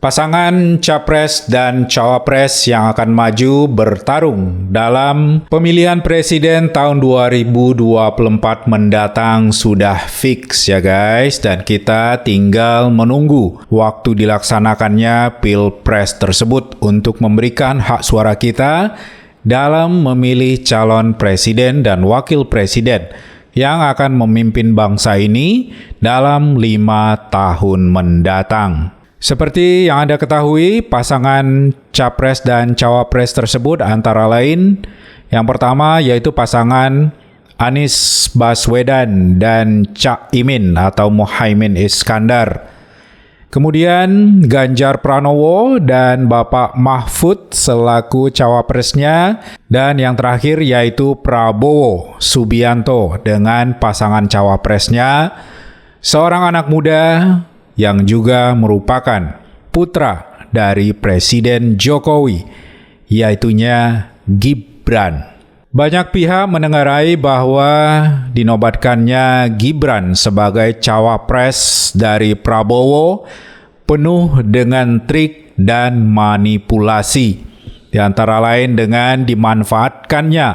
Pasangan Capres dan Cawapres yang akan maju bertarung dalam pemilihan presiden tahun 2024 mendatang sudah fix ya guys, dan kita tinggal menunggu waktu dilaksanakannya Pilpres tersebut untuk memberikan hak suara kita dalam memilih calon presiden dan wakil presiden yang akan memimpin bangsa ini dalam 5 tahun mendatang. Seperti yang Anda ketahui, pasangan Capres dan Cawapres tersebut antara lain yang pertama yaitu pasangan Anies Baswedan dan Cak Imin atau Muhaimin Iskandar. Kemudian Ganjar Pranowo dan Bapak Mahfud selaku cawapresnya, dan yang terakhir yaitu Prabowo Subianto dengan pasangan cawapresnya, seorang anak muda yang juga merupakan putra dari Presiden Jokowi, yaitunya Gibran. Banyak pihak menengarai bahwa dinobatkannya Gibran sebagai cawapres dari Prabowo penuh dengan trik dan manipulasi, di antara lain dengan dimanfaatkannya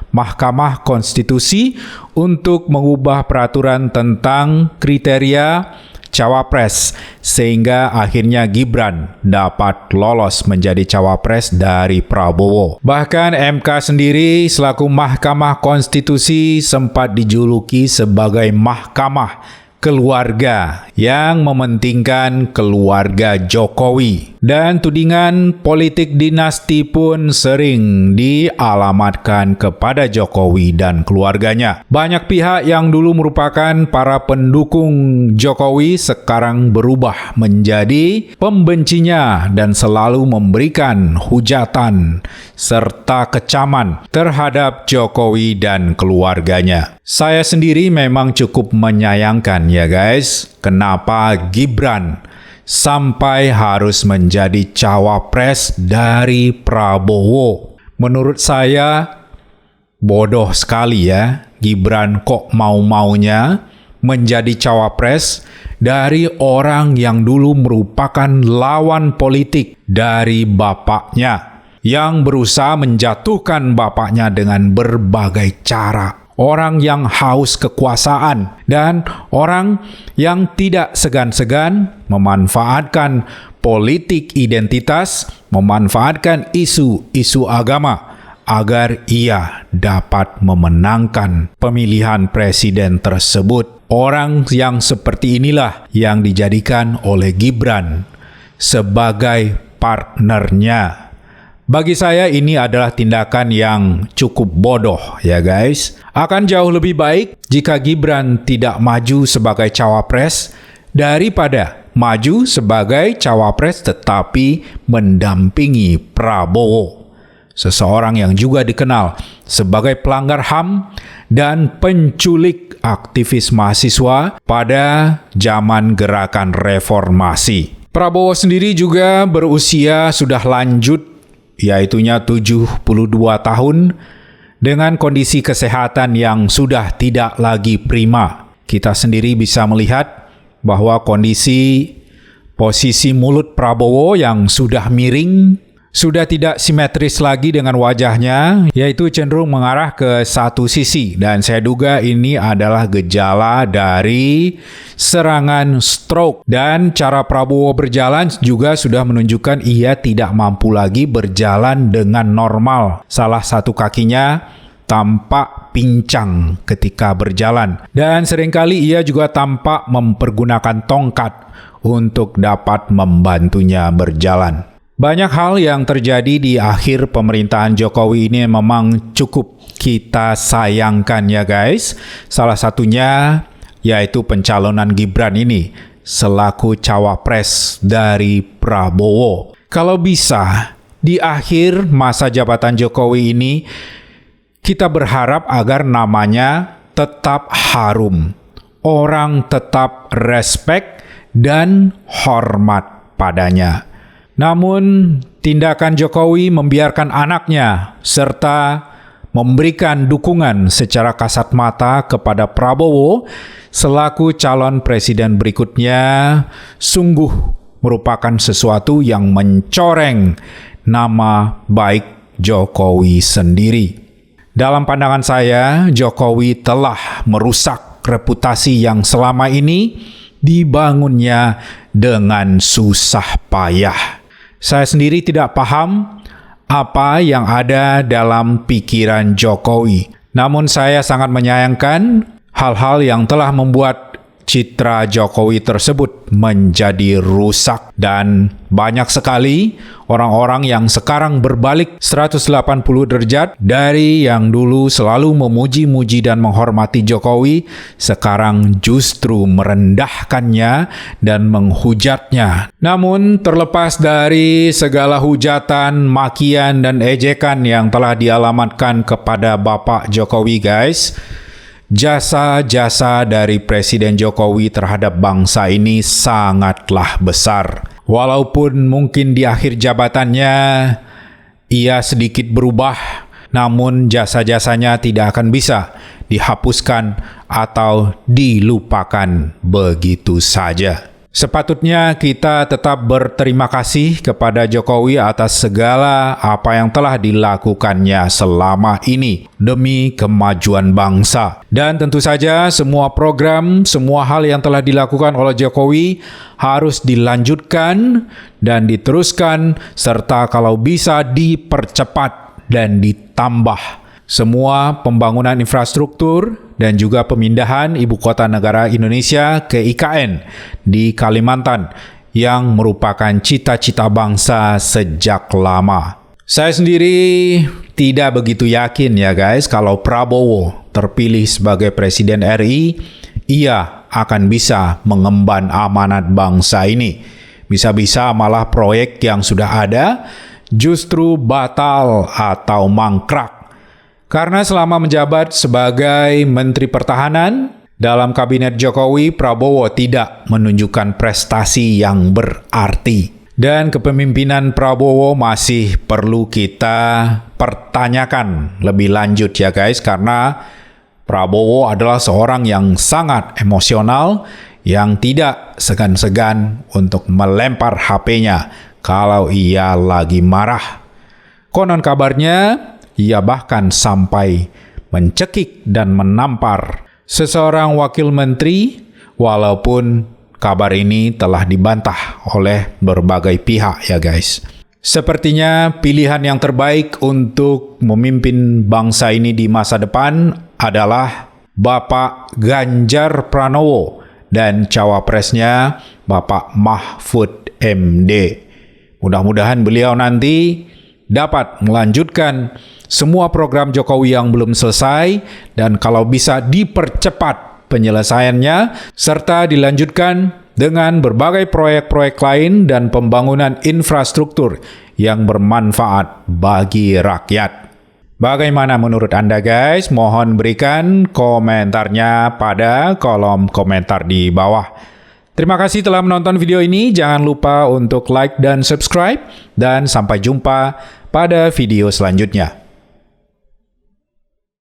Mahkamah Konstitusi untuk mengubah peraturan tentang kriteria cawapres, sehingga akhirnya Gibran dapat lolos menjadi cawapres dari Prabowo. Bahkan MK sendiri selaku Mahkamah Konstitusi sempat dijuluki sebagai Mahkamah Keluarga yang mementingkan keluarga Jokowi. Dan tudingan politik dinasti pun sering dialamatkan kepada Jokowi dan keluarganya. Banyak pihak yang dulu merupakan para pendukung Jokowi sekarang berubah menjadi pembencinya dan selalu memberikan hujatan serta kecaman terhadap Jokowi dan keluarganya. Saya sendiri memang cukup menyayangkan ya guys, kenapa Gibran sampai harus menjadi cawapres dari Prabowo. Menurut saya bodoh sekali ya, Gibran kok mau-maunya menjadi cawapres dari orang yang dulu merupakan lawan politik dari bapaknya, yang berusaha menjatuhkan bapaknya dengan berbagai cara. Orang yang haus kekuasaan dan orang yang tidak segan-segan memanfaatkan politik identitas, memanfaatkan isu-isu agama agar ia dapat memenangkan pemilihan presiden tersebut. Orang yang seperti inilah yang dijadikan oleh Gibran sebagai partnernya. Bagi saya ini adalah tindakan yang cukup bodoh ya guys. Akan jauh lebih baik jika Gibran tidak maju sebagai cawapres daripada maju sebagai cawapres tetapi mendampingi Prabowo, seseorang yang juga dikenal sebagai pelanggar HAM dan penculik aktivis mahasiswa pada zaman gerakan reformasi. Prabowo sendiri juga berusia sudah lanjut, yaitunya 72 tahun, dengan kondisi kesehatan yang sudah tidak lagi prima. Kita sendiri bisa melihat bahwa posisi mulut Prabowo yang sudah miring, sudah tidak simetris lagi dengan wajahnya, yaitu cenderung mengarah ke satu sisi. Dan saya duga ini adalah gejala dari serangan stroke. Dan cara Prabowo berjalan juga sudah menunjukkan ia tidak mampu lagi berjalan dengan normal. Salah satu kakinya tampak pincang ketika berjalan. Dan seringkali ia juga tampak mempergunakan tongkat untuk dapat membantunya berjalan. Banyak hal yang terjadi di akhir pemerintahan Jokowi ini memang cukup kita sayangkan ya guys. Salah satunya yaitu pencalonan Gibran ini selaku cawapres dari Prabowo. Kalau bisa di akhir masa jabatan Jokowi ini kita berharap agar namanya tetap harum, orang tetap respek dan hormat padanya. Namun, tindakan Jokowi membiarkan anaknya serta memberikan dukungan secara kasat mata kepada Prabowo selaku calon presiden berikutnya sungguh merupakan sesuatu yang mencoreng nama baik Jokowi sendiri. Dalam pandangan saya, Jokowi telah merusak reputasi yang selama ini dibangunnya dengan susah payah. Saya sendiri tidak paham apa yang ada dalam pikiran Jokowi. Namun saya sangat menyayangkan hal-hal yang telah membuat citra Jokowi tersebut menjadi rusak, dan banyak sekali orang-orang yang sekarang berbalik 180 derajat dari yang dulu selalu memuji-muji dan menghormati Jokowi, sekarang justru merendahkannya dan menghujatnya. Namun terlepas dari segala hujatan, makian, dan ejekan yang telah dialamatkan kepada Bapak Jokowi, guys, jasa-jasa dari Presiden Jokowi terhadap bangsa ini sangatlah besar. Walaupun mungkin di akhir jabatannya ia sedikit berubah, namun jasa-jasanya tidak akan bisa dihapuskan atau dilupakan begitu saja. Sepatutnya kita tetap berterima kasih kepada Jokowi atas segala apa yang telah dilakukannya selama ini demi kemajuan bangsa. Dan tentu saja semua program, semua hal yang telah dilakukan oleh Jokowi harus dilanjutkan dan diteruskan, serta kalau bisa dipercepat dan ditambah. Semua pembangunan infrastruktur dan juga pemindahan ibu kota negara Indonesia ke IKN di Kalimantan yang merupakan cita-cita bangsa sejak lama. Saya sendiri tidak begitu yakin ya guys, kalau Prabowo terpilih sebagai Presiden RI, ia akan bisa mengemban amanat bangsa ini. Bisa-bisa malah proyek yang sudah ada justru batal atau mangkrak. Karena selama menjabat sebagai Menteri Pertahanan dalam Kabinet Jokowi, Prabowo tidak menunjukkan prestasi yang berarti. Dan kepemimpinan Prabowo masih perlu kita pertanyakan lebih lanjut ya guys, karena Prabowo adalah seorang yang sangat emosional, yang tidak segan-segan untuk melempar HP-nya kalau ia lagi marah. Konon kabarnya, ia bahkan sampai mencekik dan menampar seseorang wakil menteri, walaupun kabar ini telah dibantah oleh berbagai pihak ya guys. Sepertinya pilihan yang terbaik untuk memimpin bangsa ini di masa depan adalah Bapak Ganjar Pranowo dan cawapresnya Bapak Mahfud MD. Mudah-mudahan beliau nanti dapat melanjutkan semua program Jokowi yang belum selesai, dan kalau bisa dipercepat penyelesaiannya, serta dilanjutkan dengan berbagai proyek-proyek lain dan pembangunan infrastruktur yang bermanfaat bagi rakyat. Bagaimana menurut Anda guys? Mohon berikan komentarnya pada kolom komentar di bawah. Terima kasih telah menonton video ini. Jangan lupa untuk like dan subscribe, dan sampai jumpa pada video selanjutnya.